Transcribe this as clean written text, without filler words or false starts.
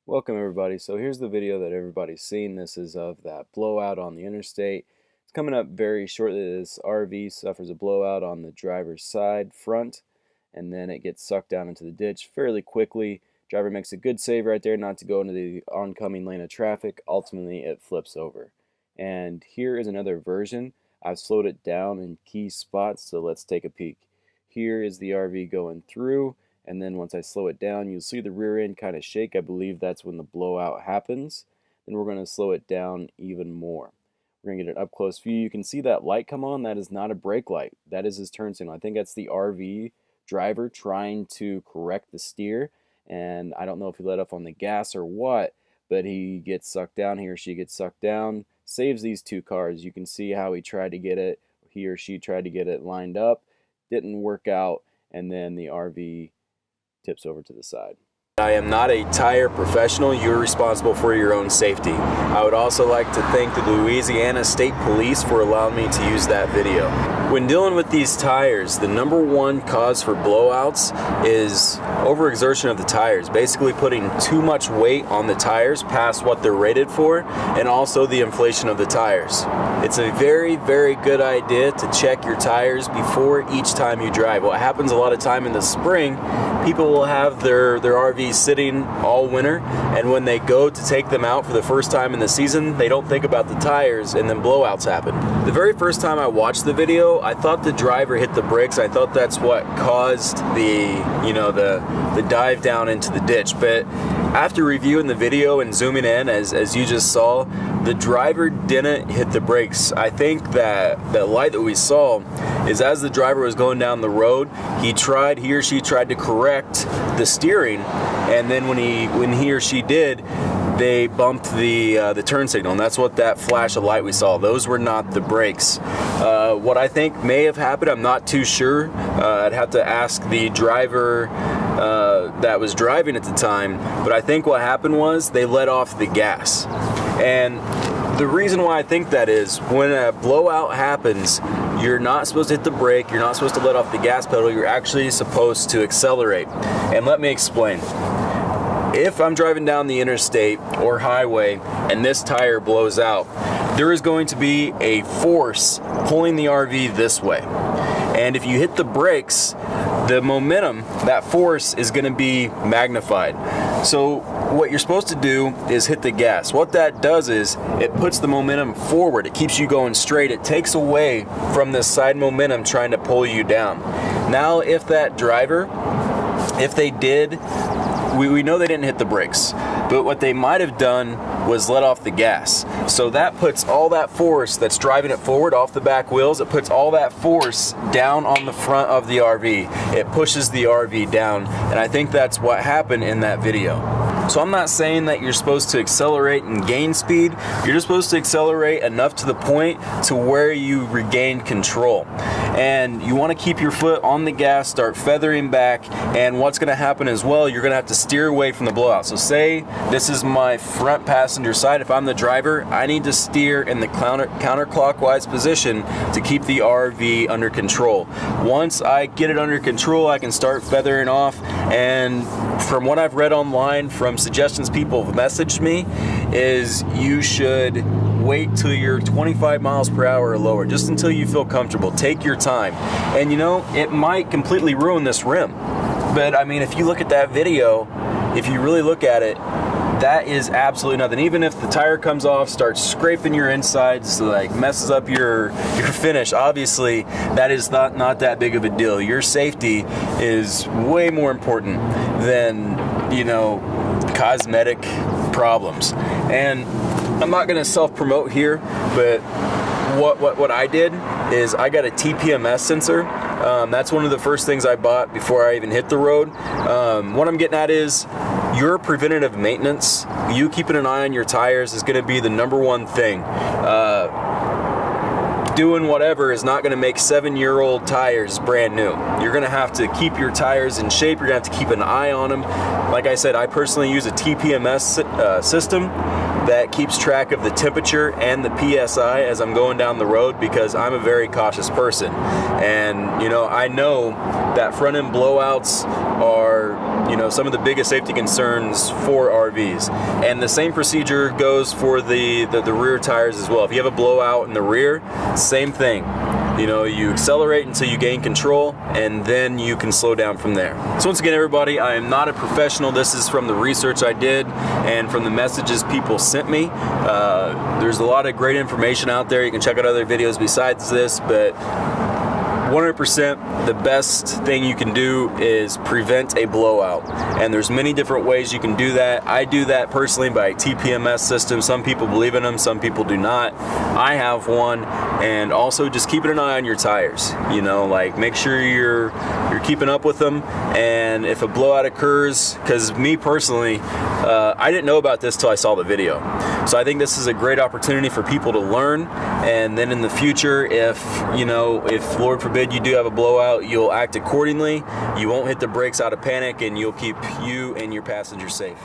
Welcome everybody. So here's the video that everybody's seen. This is of that blowout on the interstate. It's coming up very shortly. This RV suffers a blowout on the driver's side front, and then it gets sucked down into the ditch fairly quickly. Driver makes a good save right there not to go into the oncoming lane of traffic. Ultimately it flips over. And here is another version. I've slowed it down in key spots, so let's take a peek. Here is the RV going through. And then once I slow it down, you'll see the rear end kind of shake. I believe that's when the blowout happens. Then we're going to slow it down even more. We're going to get an up-close view. You can see that light come on. That is not a brake light. That is his turn signal. I think that's the RV driver trying to correct the steer. And I don't know if he let off on the gas or what, but he gets sucked down. He or she gets sucked down. Saves these two cars. You can see how he tried to get it. He or she tried to get it lined up. Didn't work out. And then the RV tips over to the side. I am not a tire professional. You're responsible for your own safety. I would also like to thank the Louisiana State Police for allowing me to use that video. When dealing with these tires, the #1 cause for blowouts is overexertion of the tires, basically putting too much weight on the tires past what they're rated for, and also the inflation of the tires. It's a very, very good idea to check your tires before each time you drive. What happens a lot of time in the spring, people will have their RVs sitting all winter, and when they go to take them out for the first time in the season, they don't think about the tires, and then blowouts happen. The very first time I watched the video, I thought the driver hit the brakes. I thought that's what caused the dive down into the ditch. But after reviewing the video and zooming in, as you just saw, the driver didn't hit the brakes. I think that light that we saw is as the driver was going down the road, he or she tried to correct the steering, and then when he or she did, they bumped the turn signal, and that's what that flash of light we saw. Those were not the brakes. What I think may have happened, I'm not too sure. I'd have to ask the driver that was driving at the time, but I think what happened was they let off the gas. And the reason why I think that is, when a blowout happens, you're not supposed to hit the brake, you're not supposed to let off the gas pedal, you're actually supposed to accelerate. And let me explain. If I'm driving down the interstate or highway and this tire blows out, there is going to be a force pulling the RV this way. And if you hit the brakes, the momentum, that force is going to be magnified. So what you're supposed to do is hit the gas. What that does is it puts the momentum forward. It keeps you going straight. It takes away from the side momentum trying to pull you down. Now, if that driver, if they did, we know they didn't hit the brakes, but what they might have done was let off the gas. So that puts all that force that's driving it forward off the back wheels, it puts all that force down on the front of the RV. It pushes the RV down, and I think that's what happened in that video. So I'm not saying that you're supposed to accelerate and gain speed. You're just supposed to accelerate enough to the point to where you regain control. And you want to keep your foot on the gas, start feathering back, and what's going to happen as well, you're going to have to steer away from the blowout. So say this is my front passenger side. If I'm the driver, I need to steer in the counterclockwise position to keep the RV under control. Once I get it under control, I can start feathering off. And from what I've read online, from suggestions people have messaged me, is you should wait till you're 25 miles per hour or lower, just until you feel comfortable. Take your time. And you know, it might completely ruin this rim. But I mean, if you look at that video, if you really look at it, that is absolutely nothing. Even if the tire comes off, starts scraping your insides, like messes up your finish, obviously that is not that big of a deal. Your safety is way more important than, you know, cosmetic problems. And I'm not going to self-promote here, but what I did is I got a TPMS sensor. That's one of the first things I bought before I even hit the road. What I'm getting at is your preventative maintenance, you keeping an eye on your tires, is going to be the #1 thing. Doing whatever is not going to make 7-year-old tires brand new. You're going to have to keep your tires in shape. You're going to have to keep an eye on them. Like I said, I personally use a TPMS system that keeps track of the temperature and the PSI as I'm going down the road, because I'm a very cautious person. And, you know, I know that front end blowouts are, some of the biggest safety concerns for RVs. And the same procedure goes for the rear tires as well. If you have a blowout in the rear, same thing. You accelerate until you gain control, and then you can slow down from there. So once again, everybody, I am not a professional. This is from the research I did and from the messages people sent me. There's a lot of great information out there. You can check out other videos besides this, but 100% the best thing you can do is prevent a blowout, and there's many different ways you can do that. I do that personally by TPMS system. Some people believe in them, some people do not. I have one. And also just keeping an eye on your tires, like make sure you're keeping up with them. And if a blowout occurs, because me personally, I didn't know about this till I saw the video. So I think this is a great opportunity for people to learn. And then in the future, if Lord forbid you do have a blowout, you'll act accordingly. You won't hit the brakes out of panic, and you'll keep you and your passengers safe.